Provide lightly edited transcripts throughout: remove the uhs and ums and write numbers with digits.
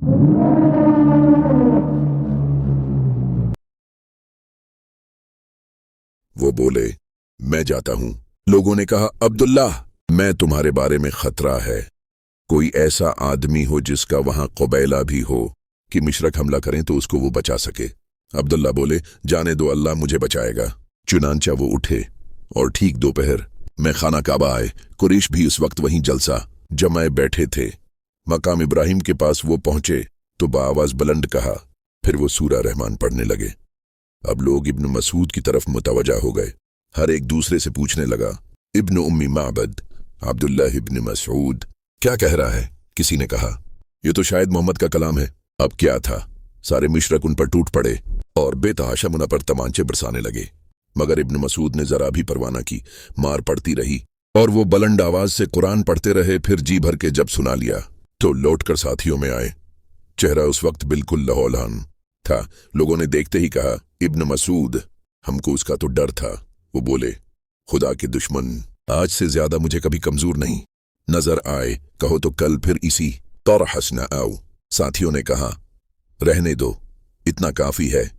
वो बोले, मैं जाता हूं। लोगों ने कहा, अब्दुल्ला, मैं तुम्हारे बारे में खतरा है। कोई ऐसा आदमी हो जिसका वहां कबैला भी हो कि मुशरिक हमला करें तो उसको वो बचा सके। अब्दुल्ला बोले, जाने दो, अल्लाह मुझे बचाएगा। चुनांचा वो उठे और ठीक दोपहर में खाना काबा आए। कुरैश भी उस वक्त वहीं जलसा जमाए बैठे थे। मकाम इब्राहिम के पास वो पहुंचे तो बाआवाज बुलंद कहा। फिर वो सूरा रहमान पढ़ने लगे। अब लोग इब्न मसूद की तरफ मुतवजा हो गए। हर एक दूसरे से पूछने लगा, इब्न उम्मी माबद, अब्दुल्ला इब्न मसूद क्या कह रहा है? किसी ने कहा, ये तो शायद मोहम्मद का कलाम है। अब क्या था, सारे मुशरिक उन पर टूट पड़े और बेतहाशा मुना पर तमांचे बरसाने लगे। मगर इब्न मसूद ने जरा भी परवाह न की। मार पड़ती रही और वो बुलंद आवाज से कुरान पढ़ते रहे। फिर जी भर के जब सुना लिया तो लौटकर साथियों में आए। चेहरा उस वक्त बिल्कुल लहौलान था। लोगों ने देखते ही कहा, इब्न मसूद, हमको उसका तो डर था। वो बोले, खुदा के दुश्मन, आज से ज्यादा मुझे कभी कमजोर नहीं नजर आए। कहो तो कल फिर इसी तरह हंसना आओ। साथियों ने कहा, रहने दो, इतना काफी है।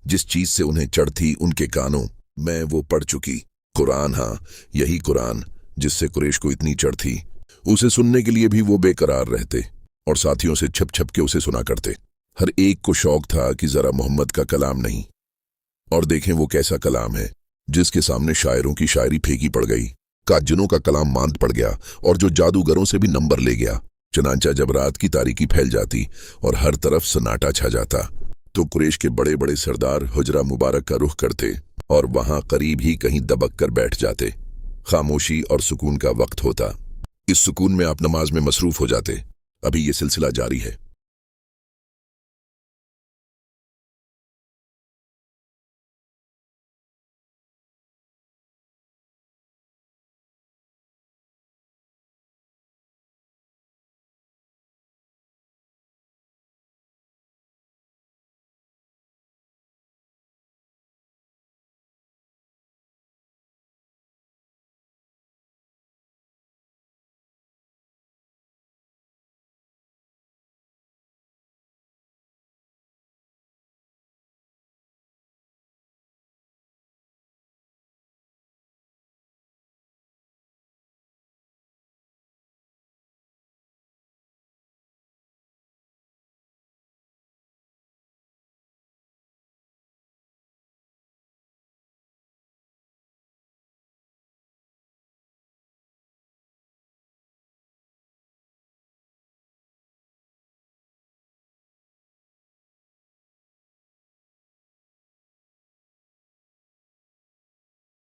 जिस चीज से उन्हें चढ़ थी उनके कानों में वो पढ़ चुकी। कुरान, हाँ, यही कुरान जिससे कुरैश को इतनी चढ़ थी। उसे सुनने के लिए भी वो बेकरार रहते और साथियों से छप छप के उसे सुना करते। हर एक को शौक था कि जरा मोहम्मद का कलाम नहीं और देखें वो कैसा कलाम है जिसके सामने शायरों की शायरी फेंकी पड़ गई, काजनों का कलाम मांद पड़ गया और जो जादूगरों से भी नंबर ले गया। चनांचा जब रात की तारीकी फैल जाती और हर तरफ सन्नाटा छा जाता तो कुरैश के बड़े बड़े सरदार हुजरा मुबारक का रुख करते और वहां करीब ही कहीं दबक कर बैठ जाते। खामोशी और सुकून का वक्त होता। इस सुकून में आप नमाज में मसरूफ हो जाते। अभी ये सिलसिला जारी है।